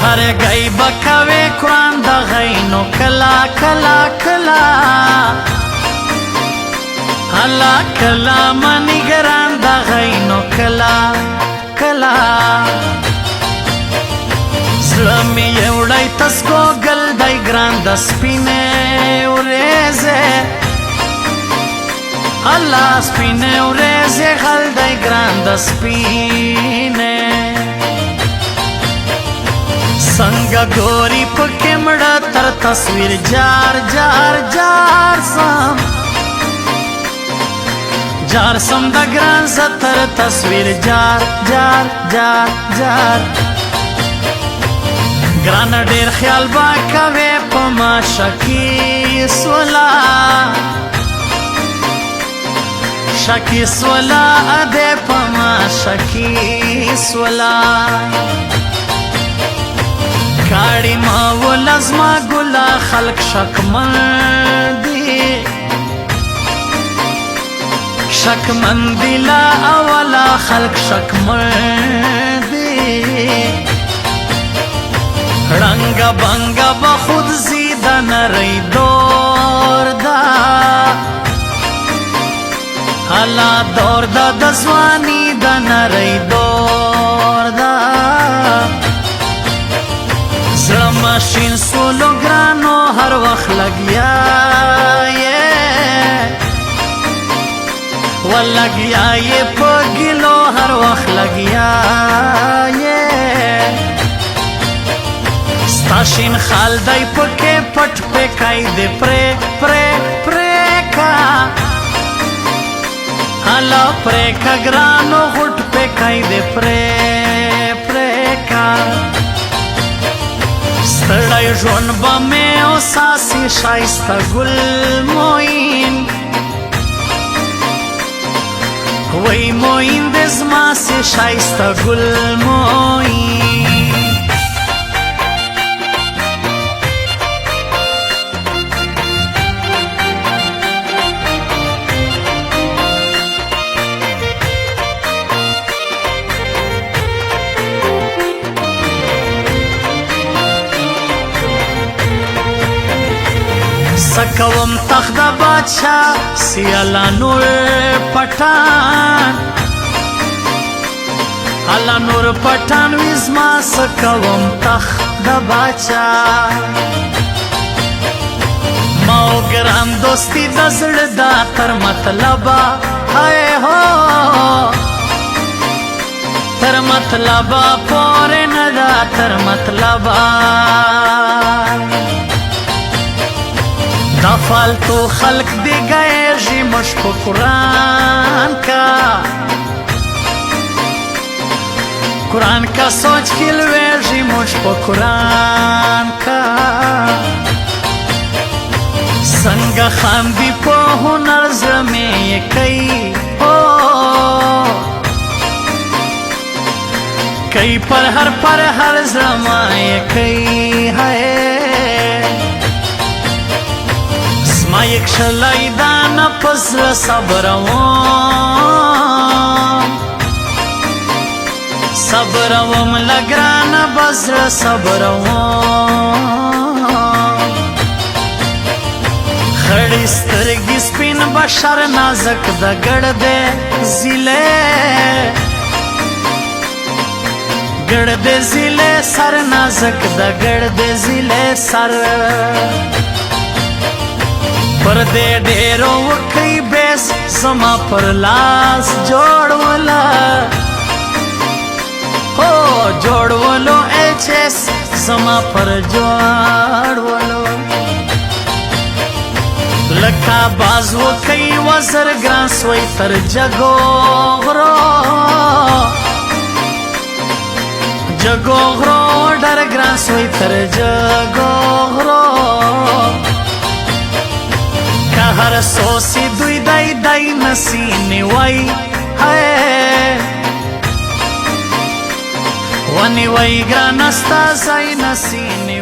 هر گئی بکوي قرآن د غینو کلا کلا کلا الله کلا منی ګران د غینو کلا کلا زړه مې یوړی تسکو ګل دی ګران د سپینې ورېځې الله سپینې ورېځې غل دی ګران د سپینې څنګه ګوري پکې مړه تر تصویر جار جار جار سم د ګران ستر تصویر جار جار جار جار ګران ډېر خیال با کوي په ما شکی سولا شکی سولا اده په ما شکی سولا کاړي ما ولزما ګلا خلق شکمن دي شکمن دي لا اولا خلق شکمن دي رنگ بنگ بخود زیده نری دور دا حالا دور دا دزوانی دا نری دور دا زړه ماشین سولو ګرانو هر وخت لګیا ولګیا یې په ګلو هر وخت لګیا ستاشین خال دی پکې پټ پکای دې پرې پرې پرې کا حالا پرې کا ګرانو غټ پکای دې پرې پرې کا ستړی ژوند به مې او ساسي ښایسته ګل موین وای موین د زما سي ښایسته ګل موین سکوم تخت د بادشاہ سیالا نور پټان الا نور پټان وزما سکوم تخت د بادشاہ ماو ګران دوستی د زړه دا تر مطلبا هاي هو تر مطلبا پورې نه دا تر مطلبا دا فالتو خلق دے گئے جی مش پا قرآن کا سوچ کلوے جی مش پا قرآن کا سنگ خاندی پا ہنر زرمی کئی کئی پر ہر زرمائے کئی ہے ما یک شلای دانا پزر صبروم لگرانا بزر صبروم خڑی سترگی سپین بشر نازک دا گرد زیلے گرد زیلے سر نازک دا گرد زیلے سر پر دې ډېرو وکړی بیس زما پر لاس جوړوله هو جوړولو ایچ ایس زما پر جوړولو لکه باز وکړی وزر ګران سوی تر جګو غرو ډېر ګران سوی تر جګو غرو هر سوسی دوی دای دای نسینی وای ونی وای ګران استا زای نسینی